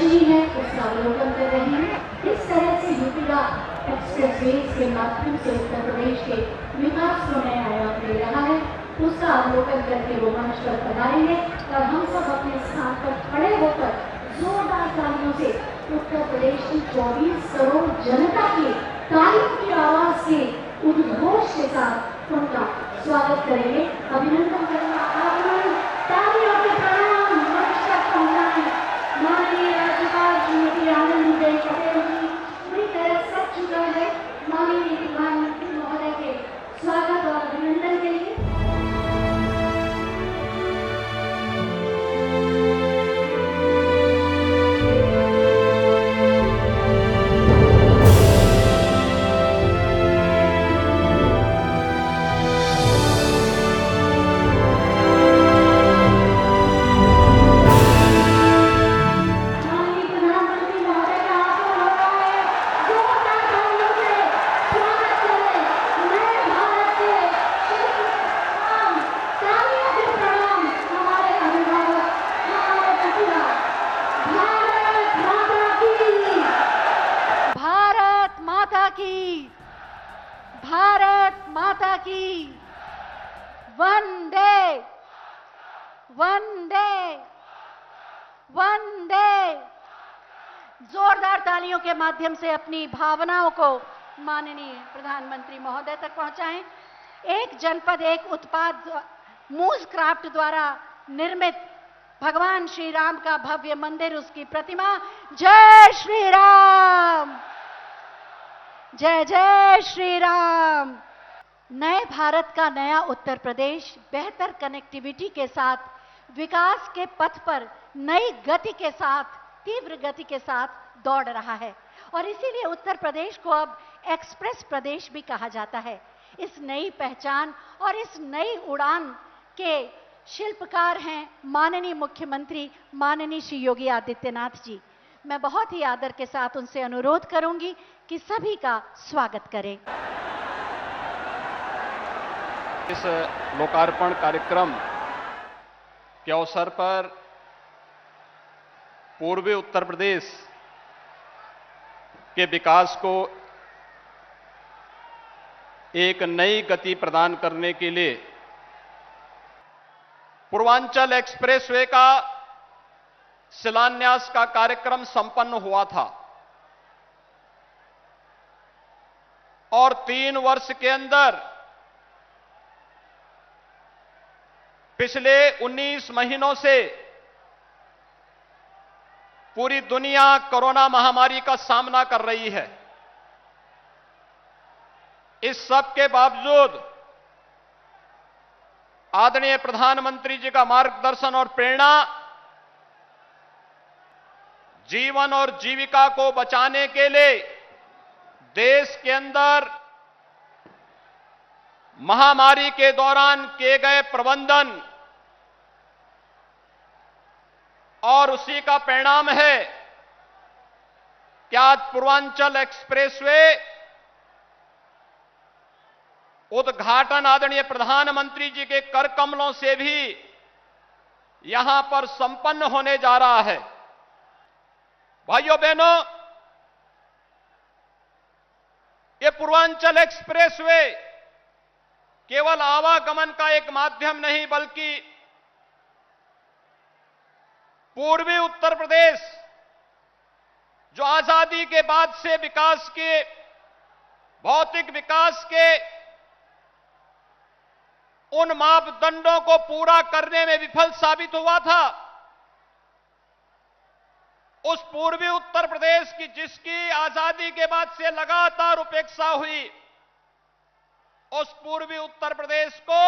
प्रदर्शनी है उसका अवलोकन कर रही हूँ। इस तरह से यूपीरा एक्सप्रेसवेज के माध्यम से उत्तर प्रदेश के विकास को नया आयाम दे रहा है, उसका अवलोकन करके वो मंच पर पधारेंगे और हम सब अपने स्थान पर खड़े होकर जोरदार तालियों से उत्तर प्रदेश की 24 करोड़ जनता की तालियों की आवाज से उद्घोष के साथ उनका स्वागत करेंगे, अभिनंदन करेंगे। आगमन, तालियों के प्रणाम, मंच तक पहुंचाएं। माननीय राज्यपाल श्रीमती आनंदीबेन पटेल जी पूरी तरह सज चुका है माननीय प्रधानमंत्री महोदय के स्वागत और अभिनंदन के लिए। भारत माता की वंदे वंदे वंदे। जोरदार तालियों के माध्यम से अपनी भावनाओं को माननीय प्रधानमंत्री महोदय तक पहुंचाएं। एक जनपद एक उत्पाद मूज क्राफ्ट द्वारा निर्मित भगवान श्री राम का भव्य मंदिर, उसकी प्रतिमा। जय श्री राम, जय जय श्री राम। नए भारत का नया उत्तर प्रदेश बेहतर कनेक्टिविटी के साथ विकास के पथ पर नई गति के साथ, तीव्र गति के साथ दौड़ रहा है और इसीलिए उत्तर प्रदेश को अब एक्सप्रेस प्रदेश भी कहा जाता है। इस नई पहचान और इस नई उड़ान के शिल्पकार हैं माननीय मुख्यमंत्री माननीय श्री योगी आदित्यनाथ जी। मैं बहुत ही आदर के साथ उनसे अनुरोध करूंगी कि सभी का स्वागत करें। इस लोकार्पण कार्यक्रम के अवसर पर पूर्वी उत्तर प्रदेश के विकास को एक नई गति प्रदान करने के लिए पूर्वांचल एक्सप्रेसवे का शिलान्यास का कार्यक्रम संपन्न हुआ था और 3 वर्ष के अंदर पिछले 19 महीनों से पूरी दुनिया कोरोना महामारी का सामना कर रही है। इस सब के बावजूद आदरणीय प्रधानमंत्री जी का मार्गदर्शन और प्रेरणा जीवन और जीविका को बचाने के लिए देश के अंदर महामारी के दौरान किए गए प्रबंधन और उसी का परिणाम है कि आज पूर्वांचल एक्सप्रेसवे उद्घाटन आदरणीय प्रधानमंत्री जी के कर कमलों से भी यहां पर संपन्न होने जा रहा है। भाइयों बहनों, ये पूर्वांचल एक्सप्रेसवे केवल आवागमन का एक माध्यम नहीं बल्कि पूर्वी उत्तर प्रदेश जो आजादी के बाद से विकास के, भौतिक विकास के उन मापदंडों को पूरा करने में विफल साबित हुआ था, उस पूर्वी उत्तर प्रदेश की जिसकी आजादी के बाद से लगातार उपेक्षा हुई, उस पूर्वी उत्तर प्रदेश को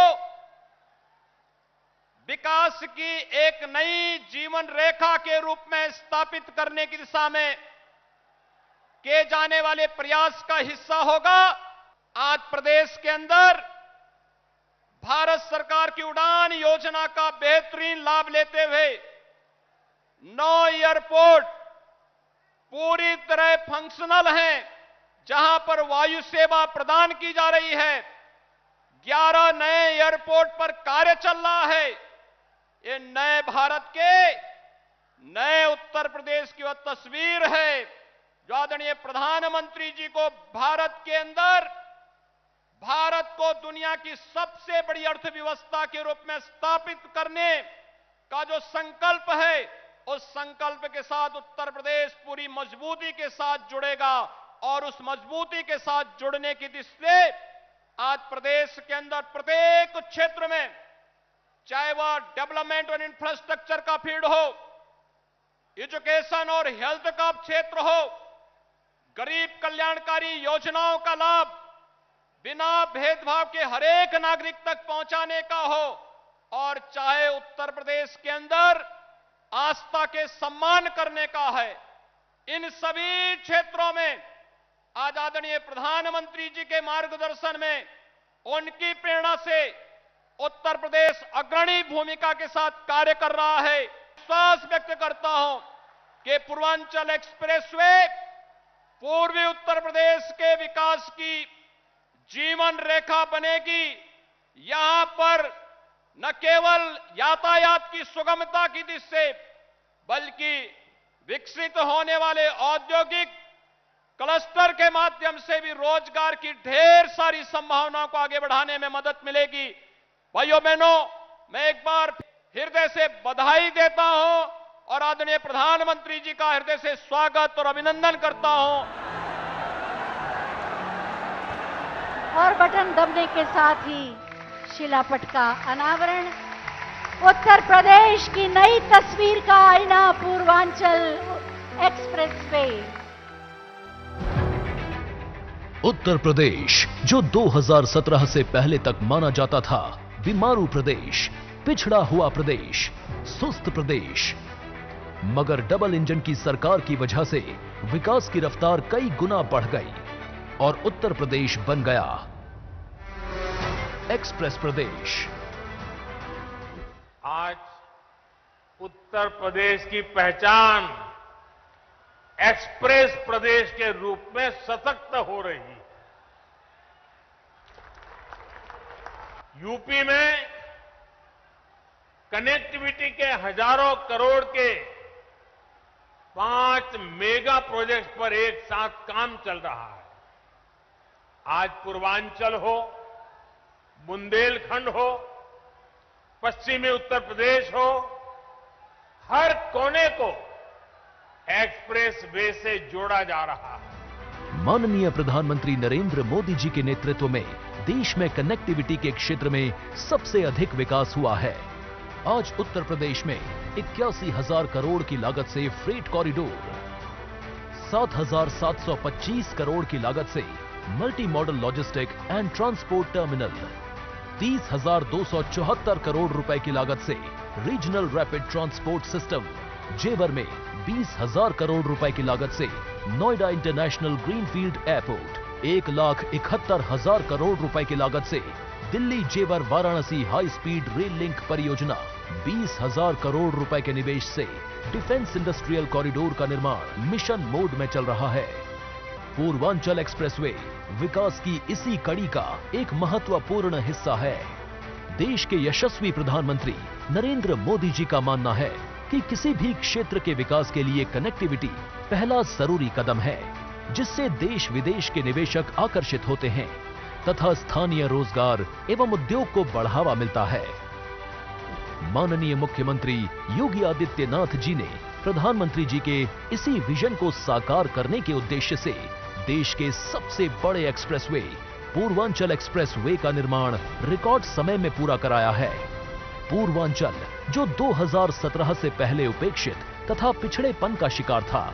विकास की एक नई जीवन रेखा के रूप में स्थापित करने की दिशा में किए जाने वाले प्रयास का हिस्सा होगा। आज प्रदेश के अंदर भारत सरकार की उड़ान योजना का बेहतरीन लाभ लेते हुए 9 एयरपोर्ट पूरी तरह फंक्शनल हैं, जहां पर वायु सेवा प्रदान की जा रही है। 11 नए एयरपोर्ट पर कार्य चल रहा है। ये नए भारत के नए उत्तर प्रदेश की वह तस्वीर है जो आदरणीय प्रधानमंत्री जी को भारत के अंदर भारत को दुनिया की सबसे बड़ी अर्थव्यवस्था के रूप में स्थापित करने का जो संकल्प है, उस संकल्प के साथ उत्तर प्रदेश पूरी मजबूती के साथ जुड़ेगा और उस मजबूती के साथ जुड़ने की दृष्टि से आज प्रदेश के अंदर प्रत्येक क्षेत्र में, चाहे वह डेवलपमेंट और इंफ्रास्ट्रक्चर का फील्ड हो, एजुकेशन और हेल्थ का क्षेत्र हो, गरीब कल्याणकारी योजनाओं का लाभ बिना भेदभाव के हर एक नागरिक तक पहुंचाने का हो, और चाहे उत्तर प्रदेश के अंदर आस्था के सम्मान करने का है, इन सभी क्षेत्रों में आज आदरणीय प्रधानमंत्री जी के मार्गदर्शन में, उनकी प्रेरणा से उत्तर प्रदेश अग्रणी भूमिका के साथ कार्य कर रहा है। विश्वास व्यक्त करता हूं कि पूर्वांचल एक्सप्रेसवे पूर्वी उत्तर प्रदेश के विकास की जीवन रेखा बनेगी। यहां पर न केवल यातायात की सुगमता की दृष्टि से, बल्कि विकसित होने वाले औद्योगिक क्लस्टर के माध्यम से भी रोजगार की ढेर सारी संभावनाओं को आगे बढ़ाने में मदद मिलेगी। भाइयों बहनों, मैं एक बार हृदय से बधाई देता हूं और आदरणीय प्रधानमंत्री जी का हृदय से स्वागत और अभिनंदन करता हूं। और बटन दबने के साथ ही शिलापट का अनावरण। उत्तर प्रदेश की नई तस्वीर का आईना पूर्वांचल एक्सप्रेसवे। उत्तर प्रदेश जो 2017 से पहले तक माना जाता था बीमारू प्रदेश, पिछड़ा हुआ प्रदेश, सुस्त प्रदेश, मगर डबल इंजन की सरकार की वजह से विकास की रफ्तार कई गुना बढ़ गई और उत्तर प्रदेश बन गया एक्सप्रेस प्रदेश। आज उत्तर प्रदेश की पहचान एक्सप्रेस प्रदेश के रूप में सशक्त हो रही है। यूपी में कनेक्टिविटी के हजारों करोड़ के 5 मेगा प्रोजेक्ट्स पर एक साथ काम चल रहा है। आज पूर्वांचल हो, बुंदेलखंड हो, पश्चिमी उत्तर प्रदेश हो, हर कोने को एक्सप्रेस वे से जोड़ा जा रहा है। माननीय प्रधानमंत्री नरेंद्र मोदी जी के नेतृत्व में देश में कनेक्टिविटी के क्षेत्र में सबसे अधिक विकास हुआ है। आज उत्तर प्रदेश में 81,000 करोड़ की लागत से फ्रेट कॉरिडोर, 7,725 करोड़ की लागत से multi modal logistic and transport terminal, 30,274 crore रुपए की लागत से रीजनल रैपिड ट्रांसपोर्ट सिस्टम, जेवर में 20,000 करोड़ रुपए की लागत से Noida international greenfield airport, 1,71,000 crore रुपए की लागत से दिल्ली जेवर Varanasi high speed rail link परियोजना, 20,000 करोड़ रुपए के निवेश से डिफेंस इंडस्ट्रियल कॉरिडोर का निर्माण मिशन मोड में चल रहा है। पूर्वांचल एक्सप्रेसवे विकास की इसी कड़ी का एक महत्वपूर्ण हिस्सा है। देश के यशस्वी प्रधानमंत्री नरेंद्र मोदी जी का मानना है कि किसी भी क्षेत्र के विकास के लिए कनेक्टिविटी पहला जरूरी कदम है, जिससे देश विदेश के निवेशक आकर्षित होते हैं तथा स्थानीय रोजगार एवं उद्योग को बढ़ावा मिलता है। माननीय मुख्यमंत्री योगी आदित्यनाथ जी ने प्रधानमंत्री जी के इसी विजन को साकार करने के उद्देश्य से देश के सबसे बड़े एक्सप्रेसवे पूर्वांचल एक्सप्रेसवे का निर्माण रिकॉर्ड समय में पूरा कराया है। पूर्वांचल जो 2017 से पहले उपेक्षित तथा पिछड़ेपन का शिकार था,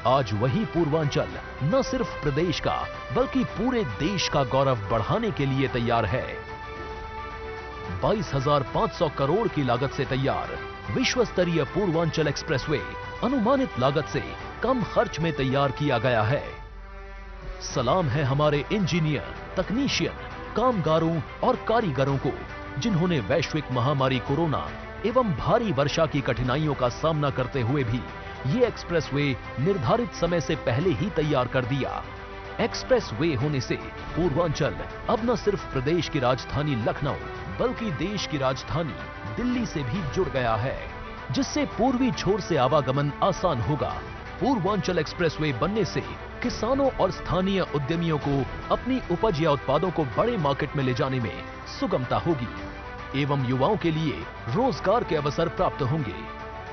आज वही पूर्वांचल न सिर्फ प्रदेश का बल्कि पूरे देश का गौरव बढ़ाने के लिए तैयार है। 22,500 करोड़ की लागत से तैयार विश्व स्तरीय पूर्वांचल एक्सप्रेसवे अनुमानित लागत से कम खर्च में तैयार किया गया है। सलाम है हमारे इंजीनियर, तकनीशियन, कामगारों और कारीगरों को, जिन्होंने वैश्विक महामारी कोरोना एवं भारी वर्षा की कठिनाइयों का सामना करते हुए भी ये एक्सप्रेसवे निर्धारित समय से पहले ही तैयार कर दिया। एक्सप्रेसवे होने से पूर्वांचल अब न सिर्फ प्रदेश की राजधानी लखनऊ बल्कि देश की राजधानी दिल्ली से भी जुड़ गया है। जिससे पूर्वी छोर से आवागमन आसान होगा। पूर्वांचल एक्सप्रेसवे बनने से किसानों और स्थानीय उद्यमियों को अपनी उपज या उत्पादों को बड़े मार्केट में ले जाने में सुगमता होगी एवं युवाओं के लिए रोजगार के अवसर प्राप्त होंगे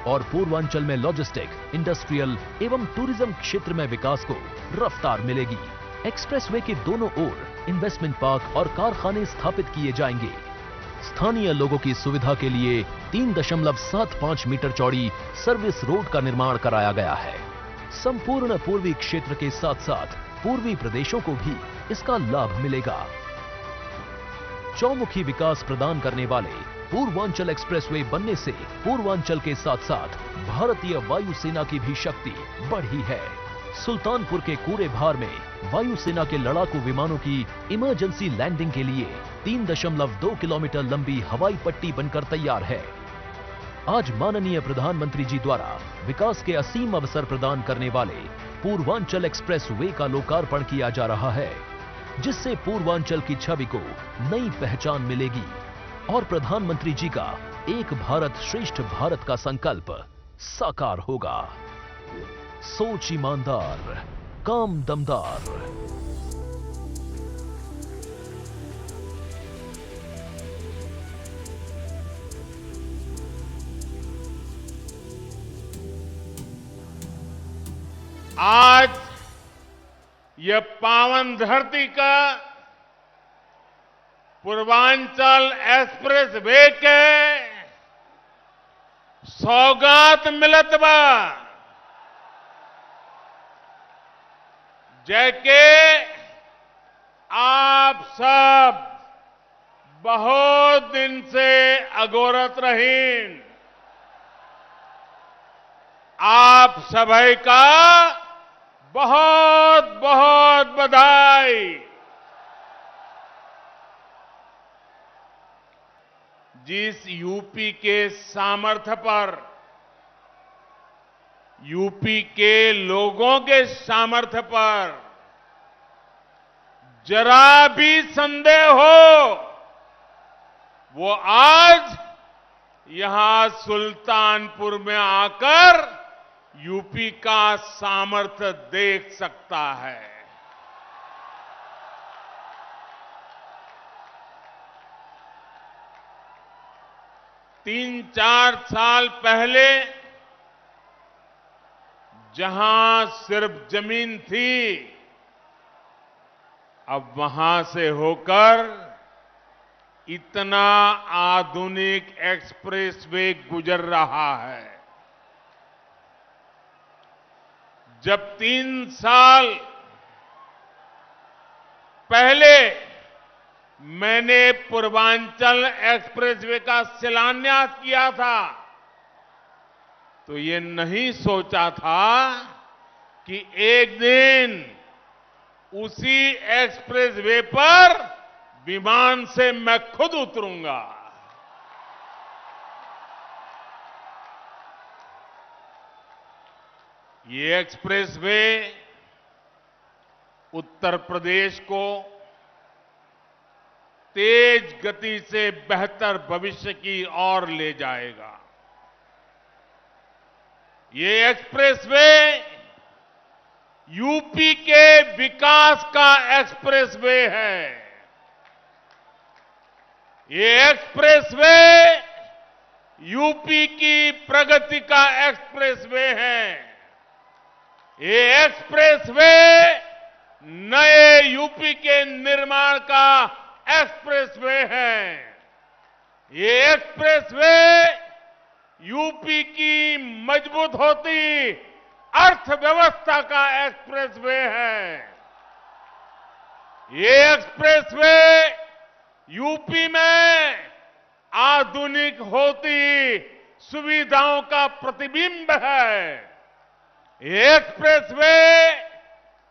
और पूर्वांचल में लॉजिस्टिक, इंडस्ट्रियल एवं टूरिज्म क्षेत्र में विकास को रफ्तार मिलेगी। एक्सप्रेसवे के दोनों ओर इन्वेस्टमेंट पार्क और कारखाने स्थापित किए जाएंगे। स्थानीय लोगों की सुविधा के लिए 3.75 मीटर चौड़ी सर्विस रोड का निर्माण कराया गया है। संपूर्ण पूर्वी क्षेत्र के साथ साथ पूर्वी प्रदेशों को भी इसका लाभ मिलेगा। चौमुखी विकास प्रदान करने वाले पूर्वांचल एक्सप्रेसवे बनने से पूर्वांचल के साथ साथ भारतीय वायुसेना की भी शक्ति बढ़ी है। सुल्तानपुर के कूड़े भार में वायुसेना के लड़ाकू विमानों की इमरजेंसी लैंडिंग के लिए 3.2 किलोमीटर लंबी हवाई पट्टी बनकर तैयार है। आज माननीय प्रधानमंत्री जी द्वारा विकास के असीम अवसर प्रदान करने वाले पूर्वांचल एक्सप्रेस वे का लोकार्पण किया जा रहा है, जिससे पूर्वांचल की छवि को नई पहचान मिलेगी और प्रधानमंत्री जी का एक भारत श्रेष्ठ भारत का संकल्प साकार होगा। सोच ईमानदार, काम दमदार। आज यह पावन धरती का पूर्वांचल एक्सप्रेस वे के सौगात मिलत बा। जैके आप सब बहुत दिन से अगोरत रहीन। आप सभी का बहुत बहुत बधाई। जिस यूपी के सामर्थ्य पर, यूपी के लोगों के सामर्थ्य पर जरा भी संदेह हो, वो आज यहां सुल्तानपुर में आकर यूपी का सामर्थ्य देख सकता है। तीन चार साल पहले जहां सिर्फ जमीन थी, अब वहां से होकर इतना आधुनिक एक्सप्रेसवे गुजर रहा है। जब 3 साल पहले मैंने पूर्वांचल एक्सप्रेसवे का शिलान्यास किया था, तो ये नहीं सोचा था कि एक दिन उसी एक्सप्रेसवे पर विमान से मैं खुद उतरूंगा। ये एक्सप्रेसवे उत्तर प्रदेश को तेज गति से बेहतर भविष्य की ओर ले जाएगा। ये एक्सप्रेसवे यूपी के विकास का एक्सप्रेसवे है। ये एक्सप्रेसवे यूपी की प्रगति का एक्सप्रेसवे है। ये एक्सप्रेसवे नए यूपी के निर्माण का एक्सप्रेसवे है। ये एक्सप्रेसवे यूपी की मजबूत होती अर्थव्यवस्था का एक्सप्रेसवे है। ये एक्सप्रेसवे यूपी में आधुनिक होती सुविधाओं का प्रतिबिंब है। ये एक्सप्रेसवे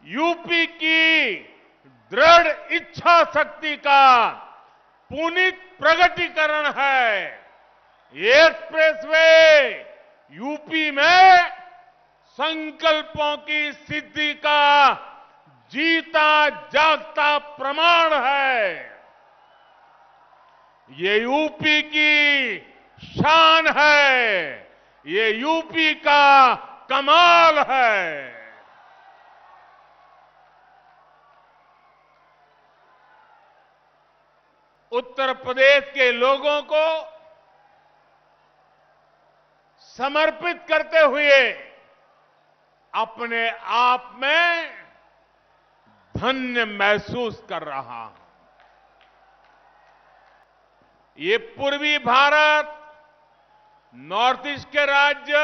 यूपी की दृढ़ इच्छा शक्ति का पुनीत प्रगटीकरण है। ये एक्सप्रेसवे यूपी में संकल्पों की सिद्धि का जीता जागता प्रमाण है। ये यूपी की शान है। ये यूपी का कमाल है। उत्तर प्रदेश के लोगों को समर्पित करते हुए अपने आप में धन्य महसूस कर रहा हूं। ये पूर्वी भारत, नॉर्थ ईस्ट के राज्य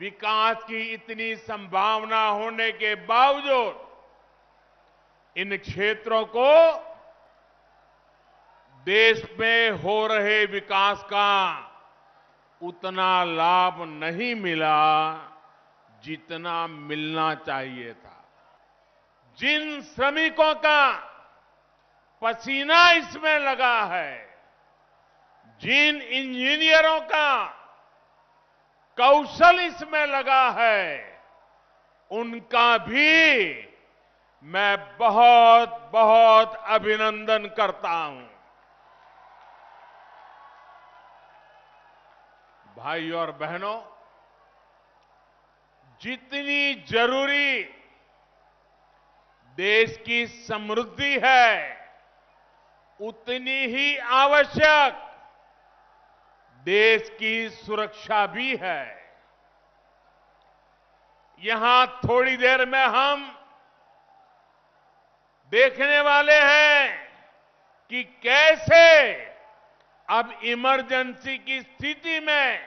विकास की इतनी संभावना होने के बावजूद इन क्षेत्रों को देश में हो रहे विकास का उतना लाभ नहीं मिला जितना मिलना चाहिए था। जिन श्रमिकों का पसीना इसमें लगा है, जिन इंजीनियरों का कौशल इसमें लगा है, उनका भी मैं बहुत बहुत अभिनंदन करता हूं। भाई और बहनों, जितनी जरूरी देश की समृद्धि है, उतनी ही आवश्यक देश की सुरक्षा भी है। यहां थोड़ी देर में हम देखने वाले हैं कि कैसे अब इमरजेंसी की स्थिति में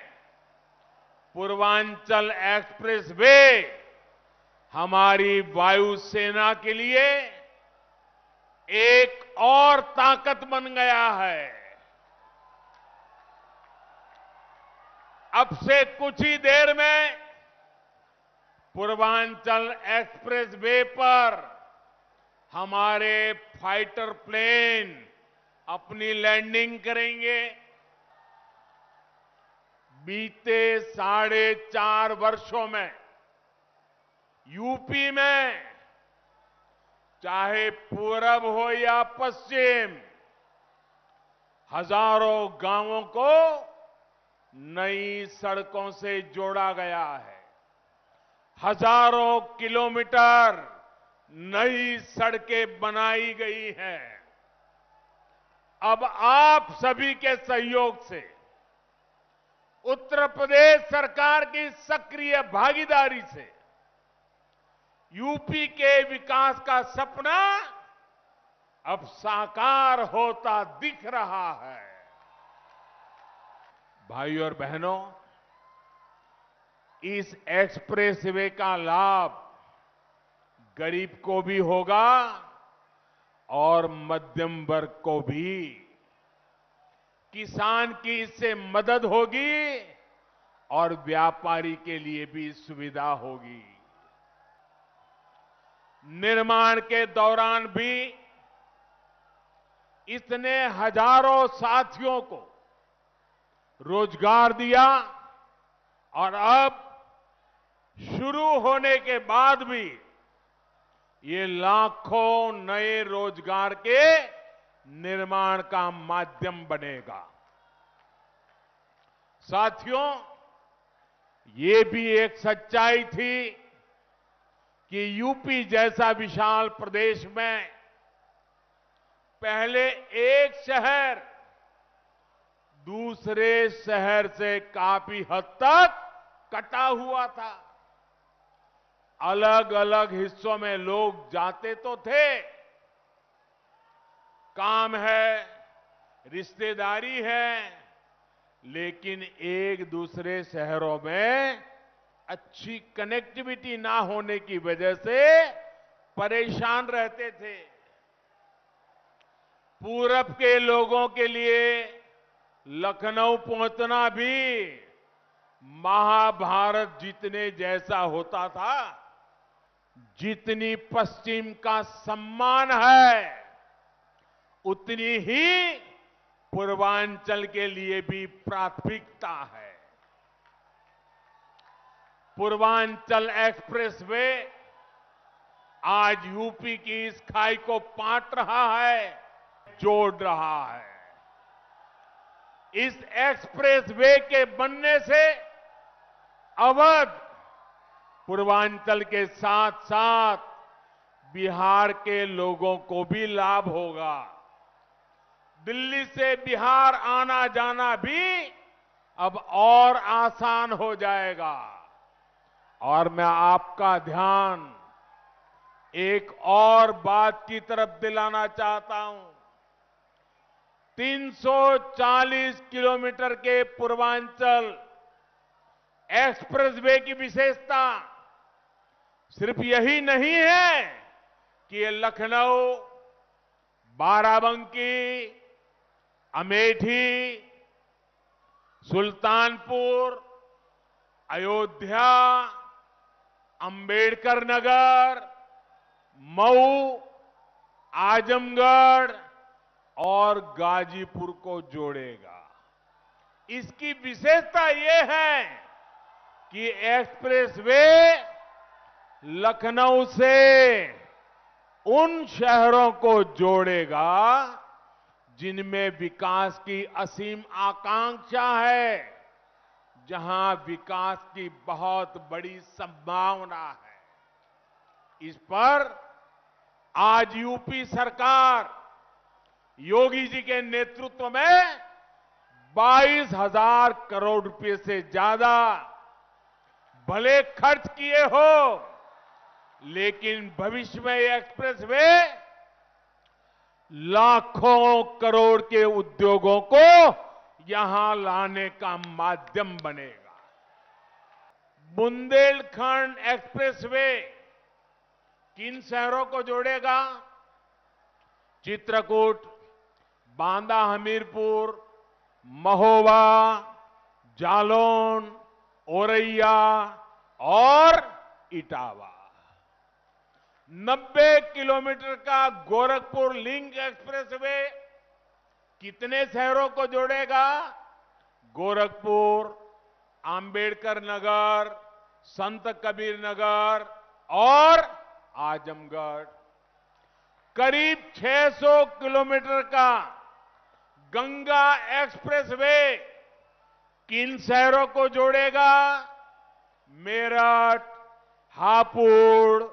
पूर्वांचल एक्सप्रेस वे हमारी वायुसेना के लिए एक और ताकत बन गया है। अब से कुछ ही देर में पूर्वांचल एक्सप्रेस वे पर हमारे फाइटर प्लेन अपनी लैंडिंग करेंगे। बीते 4.5 वर्षों में यूपी में चाहे पूरब हो या पश्चिम, हजारों गांवों को नई सड़कों से जोड़ा गया है। हजारों किलोमीटर नई सड़कें बनाई गई हैं। अब आप सभी के सहयोग से, उत्तर प्रदेश सरकार की सक्रिय भागीदारी से यूपी के विकास का सपना अब साकार होता दिख रहा है। भाई और बहनों, इस एक्सप्रेसवे का लाभ गरीब को भी होगा और मध्यम वर्ग को भी। किसान की इससे मदद होगी और व्यापारी के लिए भी सुविधा होगी। निर्माण के दौरान भी इसने हजारों साथियों को रोजगार दिया और अब शुरू होने के बाद भी ये लाखों नए रोजगार के निर्माण का माध्यम बनेगा। साथियों, ये भी एक सच्चाई थी कि यूपी जैसा विशाल प्रदेश में पहले एक शहर दूसरे शहर से काफी हद तक कटा हुआ था। अलग अलग हिस्सों में लोग जाते तो थे, काम है, रिश्तेदारी है, लेकिन एक दूसरे शहरों में अच्छी कनेक्टिविटी ना होने की वजह से परेशान रहते थे। पूरब के लोगों के लिए लखनऊ पहुंचना भी महाभारत जीतने जैसा होता था। जितनी पश्चिम का सम्मान है, उतनी ही पूर्वांचल के लिए भी प्राथमिकता है। पूर्वांचल एक्सप्रेसवे आज यूपी की इस खाई को पाट रहा है, जोड़ रहा है। इस एक्सप्रेसवे के बनने से अवध, पूर्वांचल के साथ साथ बिहार के लोगों को भी लाभ होगा। दिल्ली से बिहार आना जाना भी अब और आसान हो जाएगा। और मैं आपका ध्यान एक और बात की तरफ दिलाना चाहता हूं। 340 किलोमीटर के पूर्वांचल एक्सप्रेसवे की विशेषता सिर्फ यही नहीं है कि ये लखनऊ, बाराबंकी, अमेठी, सुल्तानपुर, अयोध्या, अंबेडकर नगर, मऊ, आजमगढ़ और गाजीपुर को जोड़ेगा। इसकी विशेषता यह है कि एक्सप्रेसवे लखनऊ से उन शहरों को जोड़ेगा जिनमें विकास की असीम आकांक्षा है, जहां विकास की बहुत बड़ी संभावना है। इस पर आज यूपी सरकार योगी जी के नेतृत्व में 22,000 करोड़ रुपए से ज्यादा भले खर्च किए हो, लेकिन भविष्य में ये एक्सप्रेसवे लाखों करोड़ के उद्योगों को यहां लाने का माध्यम बनेगा। बुंदेलखंड एक्सप्रेसवे किन शहरों को जोड़ेगा? चित्रकूट, बांदा हमीरपुर, महोबा, जालौन, औरैया और इटावा। 90 किलोमीटर का गोरखपुर लिंक एक्सप्रेसवे कितने शहरों को जोड़ेगा? गोरखपुर, अंबेडकर नगर, संत कबीर नगर और आजमगढ़। करीब 600 किलोमीटर का गंगा एक्सप्रेसवे किन शहरों को जोड़ेगा? मेरठ, हापुड़,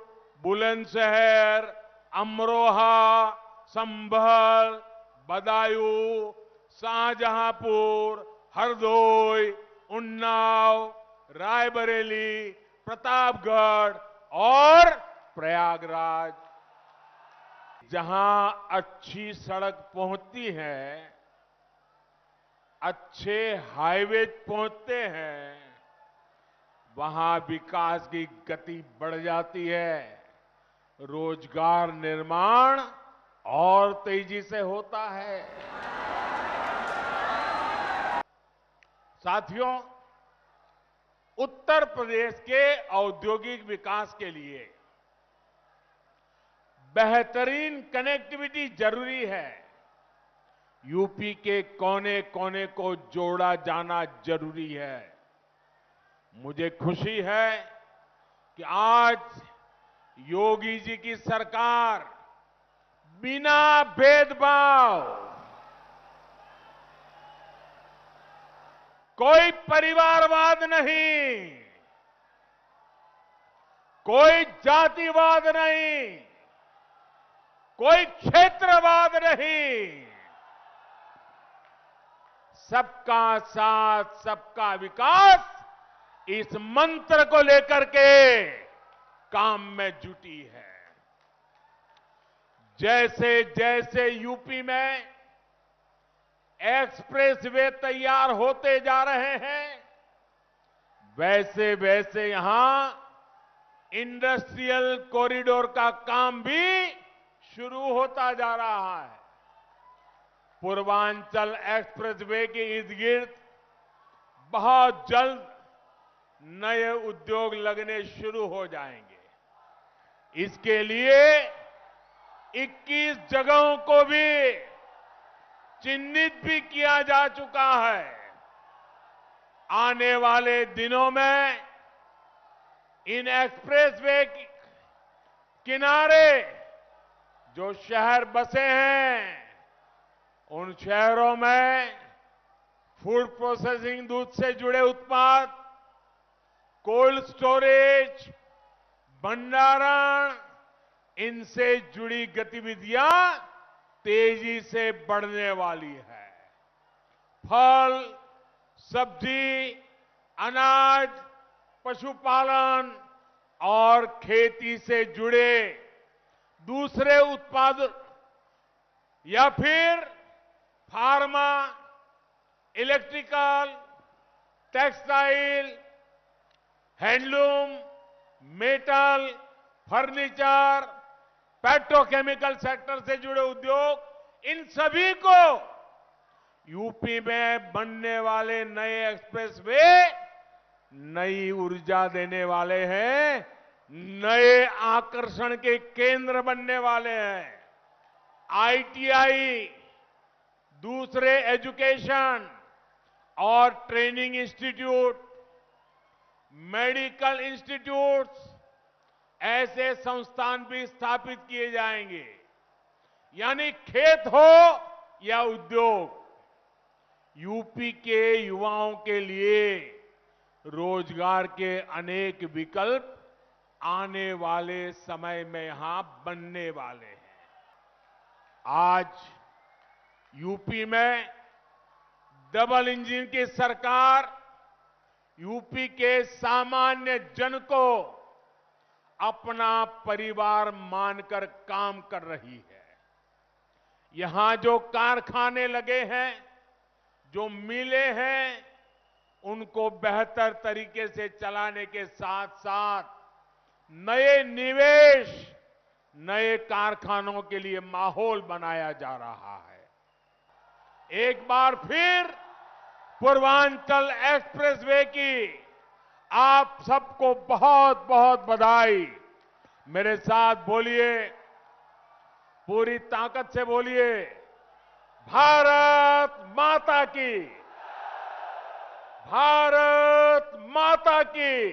बुलंदशहर, अमरोहा, संभल, बदायूं, शाहजहांपुर, हरदोई, उन्नाव, रायबरेली, प्रतापगढ़ और प्रयागराज। जहां अच्छी सड़क पहुंचती है, अच्छे हाईवे पहुंचते हैं, वहां विकास की गति बढ़ जाती है, रोजगार निर्माण और तेजी से होता है। साथियों, उत्तर प्रदेश के औद्योगिक विकास के लिए बेहतरीन कनेक्टिविटी जरूरी है। यूपी के कोने कोने को जोड़ा जाना जरूरी है। मुझे खुशी है कि आज योगी जी की सरकार बिना भेदभाव, कोई परिवारवाद नहीं, कोई जातिवाद नहीं, कोई क्षेत्रवाद नहीं, सबका साथ सबका विकास, इस मंत्र को लेकर के काम में जुटी है। जैसे जैसे यूपी में एक्सप्रेसवे तैयार होते जा रहे हैं, वैसे वैसे यहां इंडस्ट्रियल कॉरिडोर का काम भी शुरू होता जा रहा है। पूर्वांचल एक्सप्रेसवे के इर्द गिर्द बहुत जल्द नए उद्योग लगने शुरू हो जाएंगे। इसके लिए 21 जगहों को भी चिन्हित भी किया जा चुका है। आने वाले दिनों में इन एक्सप्रेसवे किनारे जो शहर बसे हैं, उन शहरों में फूड प्रोसेसिंग दूध से जुड़े उत्पाद, कोल्ड स्टोरेज, भंडारण, इनसे जुड़ी गतिविधियां तेजी से बढ़ने वाली है। फल, सब्जी, अनाज, पशुपालन और खेती से जुड़े दूसरे उत्पाद या फिर pharma, electrical, textile, handloom, metal, furniture, petrochemical sector से जुड़े उद्योग, इन सभी को यूपी में बनने वाले नए एक्सप्रेसवे नई ऊर्जा देने वाले हैं, नए आकर्षण के केंद्र बनने वाले हैं। आईटीआई, दूसरे एजुकेशन और ट्रेनिंग इंस्टीट्यूट, मेडिकल इंस्टीट्यूट्स, ऐसे संस्थान भी स्थापित किए जाएंगे। यानी खेत हो या उद्योग, यूपी के युवाओं के लिए रोजगार के अनेक विकल्प आने वाले समय में यहां बनने वाले हैं। आज यूपी में डबल इंजन की सरकार यूपी के सामान्य जन को अपना परिवार मानकर काम कर रही है। यहां जो कारखाने लगे हैं, जो मिलें हैं, उनको बेहतर तरीके से चलाने के साथ साथ नए निवेश, नए कारखानों के लिए माहौल बनाया जा रहा है। एक बार फिर पूर्वांचल एक्सप्रेसवे की आप सबको बहुत बहुत बधाई। मेरे साथ बोलिए, पूरी ताकत से बोलिए, भारत माता की, भारत माता की,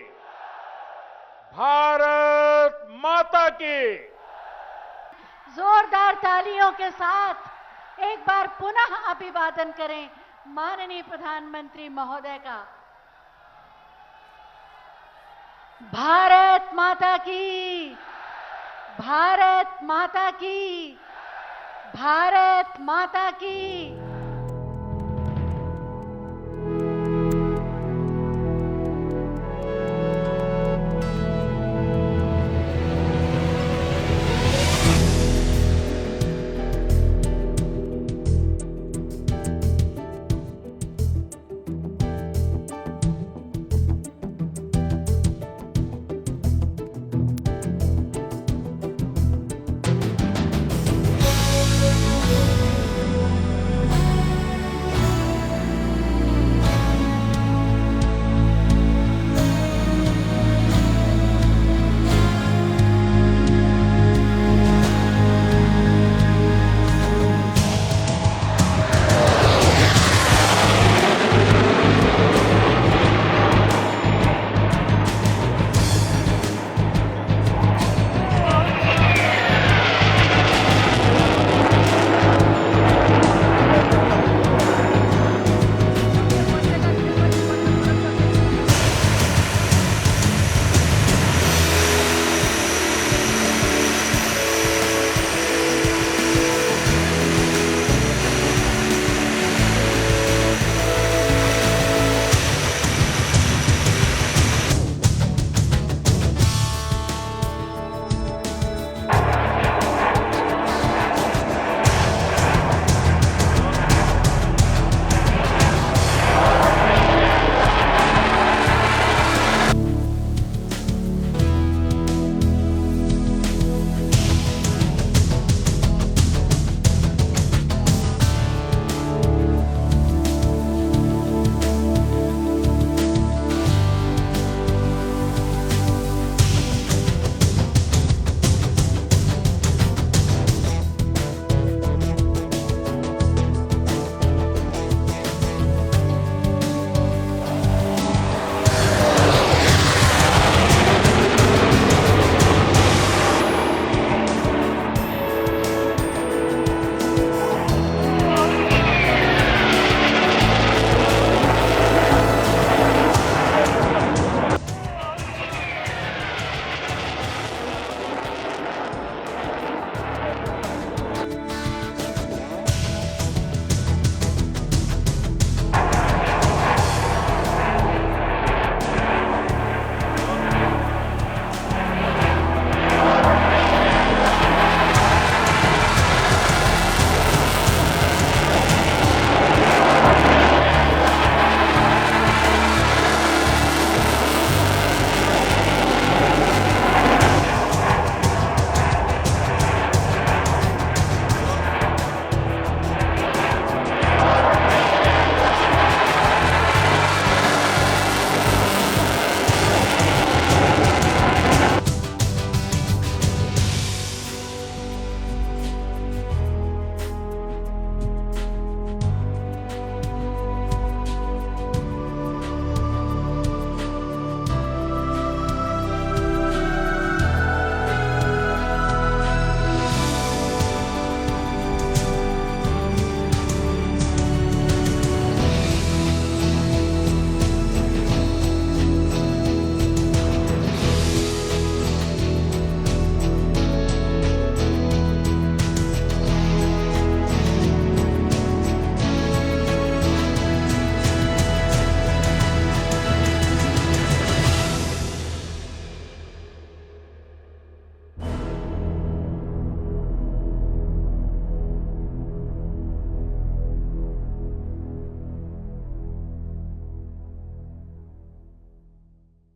भारत माता की। जोरदार तालियों के साथ एक बार पुनः अभिवादन करें माननीय प्रधानमंत्री महोदय का। भारत माता की, भारत माता की, भारत माता की।